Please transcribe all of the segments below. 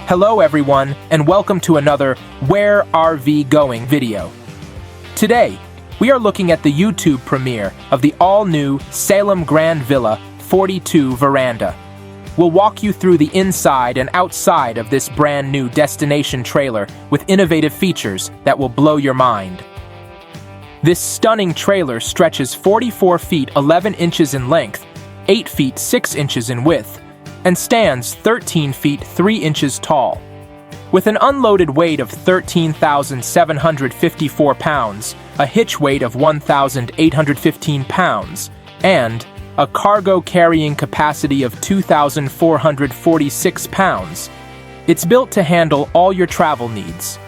Hello everyone, and welcome to another Where RV Going video. Today, we are looking at the YouTube premiere of the all-new SALEM Grand Villa 42 Veranda. We'll walk you through the inside and outside of this brand new destination trailer with innovative features that will blow your mind. This stunning trailer stretches 44 feet 11 inches in length, 8 feet 6 inches in width, and stands 13 feet 3 inches tall. With an unloaded weight of 13,754 pounds, a hitch weight of 1,815 pounds, and a cargo carrying capacity of 2,446 pounds, it's built to handle all your travel needs.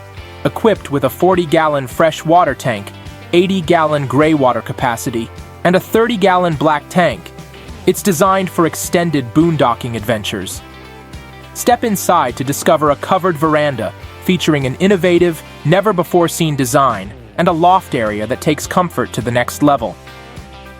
Equipped with a 40-gallon fresh water tank, 80-gallon gray water capacity, and a 30-gallon black tank, it's designed for extended boondocking adventures. Step inside to discover a covered veranda featuring an innovative, never-before-seen design and a loft area that takes comfort to the next level.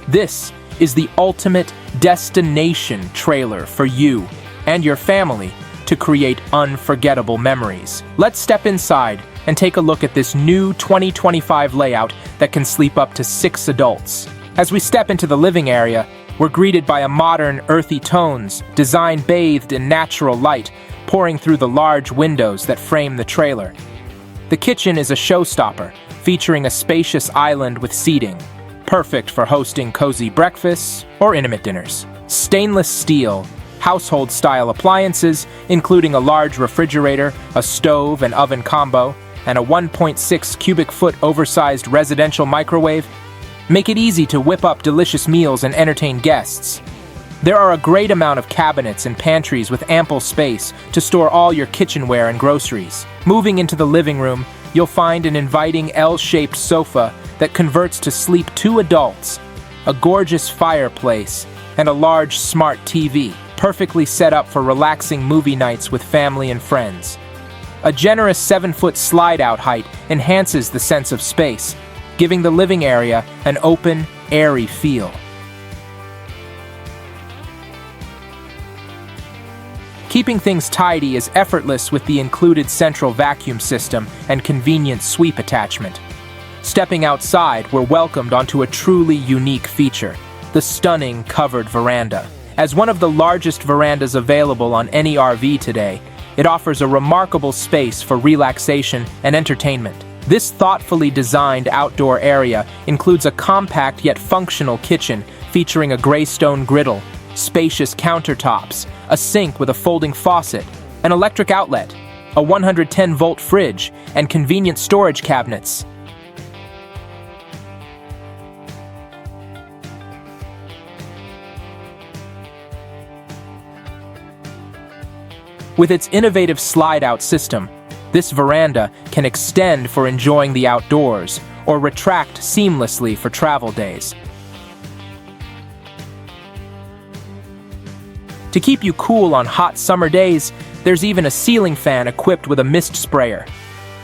This is the ultimate destination trailer for you and your family to create unforgettable memories. Let's step inside and take a look at this new 2025 layout that can sleep up to 6 adults. As we step into the living area, we're greeted by a modern, earthy tones, design bathed in natural light, pouring through the large windows that frame the trailer. The kitchen is a showstopper, featuring a spacious island with seating, perfect for hosting cozy breakfasts or intimate dinners. Stainless steel, household-style appliances, including a large refrigerator, a stove and oven combo, and a 1.6 cubic foot oversized residential microwave, make it easy to whip up delicious meals and entertain guests. There are a great amount of cabinets and pantries with ample space to store all your kitchenware and groceries. Moving into the living room, you'll find an inviting L-shaped sofa that converts to sleep 2 adults, a gorgeous fireplace, and a large smart TV, perfectly set up for relaxing movie nights with family and friends. A generous 7-foot slide-out height enhances the sense of space, giving the living area an open, airy feel. Keeping things tidy is effortless with the included central vacuum system and convenient sweep attachment. Stepping outside, we're welcomed onto a truly unique feature, the stunning covered veranda. As one of the largest verandas available on any RV today, it offers a remarkable space for relaxation and entertainment. This thoughtfully designed outdoor area includes a compact yet functional kitchen featuring a gray stone griddle, spacious countertops, a sink with a folding faucet, an electric outlet, a 110-volt fridge, and convenient storage cabinets. With its innovative slide-out system, this veranda can extend for enjoying the outdoors or retract seamlessly for travel days. To keep you cool on hot summer days, there's even a ceiling fan equipped with a mist sprayer.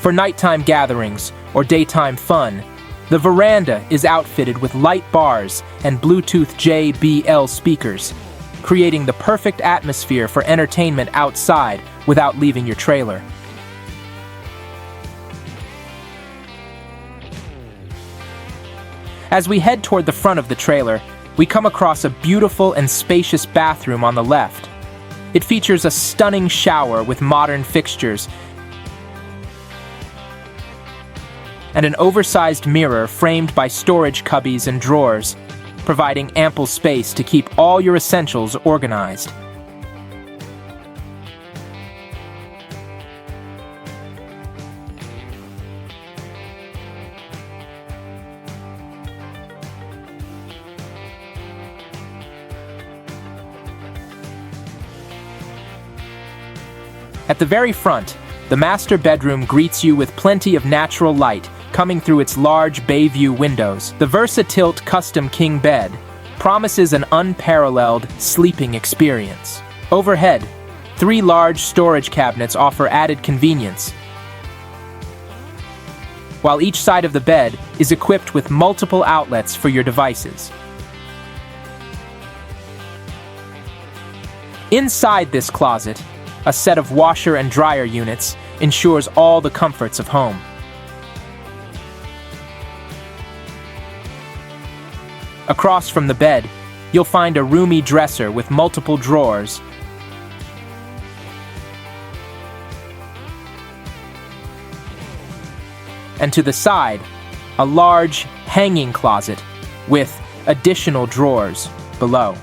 For nighttime gatherings or daytime fun, the veranda is outfitted with light bars and Bluetooth JBL speakers, creating the perfect atmosphere for entertainment outside without leaving your trailer. As we head toward the front of the trailer, we come across a beautiful and spacious bathroom on the left. It features a stunning shower with modern fixtures and an oversized mirror framed by storage cubbies and drawers, providing ample space to keep all your essentials organized. At the very front, the master bedroom greets you with plenty of natural light coming through its large bay view windows. The VersaTilt custom king bed promises an unparalleled sleeping experience. Overhead, 3 large storage cabinets offer added convenience, while each side of the bed is equipped with multiple outlets for your devices. Inside this closet, A set of washer and dryer units ensures all the comforts of home. Across from the bed, you'll find a roomy dresser with multiple drawers. And to the side, a large hanging closet with additional drawers below.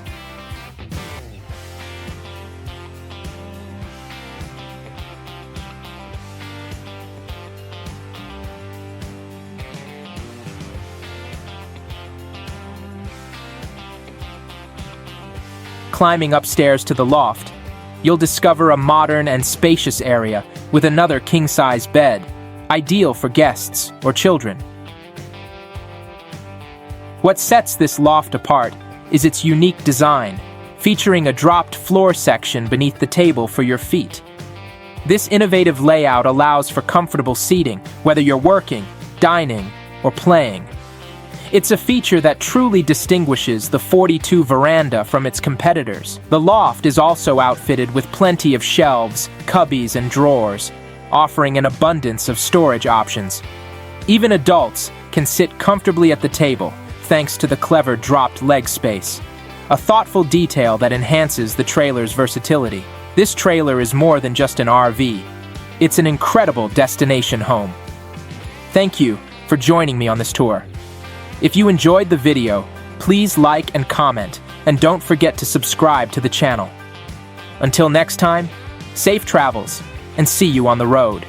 Climbing upstairs to the loft, you'll discover a modern and spacious area with another king-size bed, ideal for guests or children. What sets this loft apart is its unique design, featuring a dropped floor section beneath the table for your feet. This innovative layout allows for comfortable seating, whether you're working, dining, or playing. It's a feature that truly distinguishes the 42 Veranda from its competitors. The loft is also outfitted with plenty of shelves, cubbies, and drawers, offering an abundance of storage options. Even adults can sit comfortably at the table, thanks to the clever dropped leg space, a thoughtful detail that enhances the trailer's versatility. This trailer is more than just an RV. It's an incredible destination home. Thank you for joining me on this tour. If you enjoyed the video, please like and comment, and don't forget to subscribe to the channel. Until next time, safe travels, and see you on the road.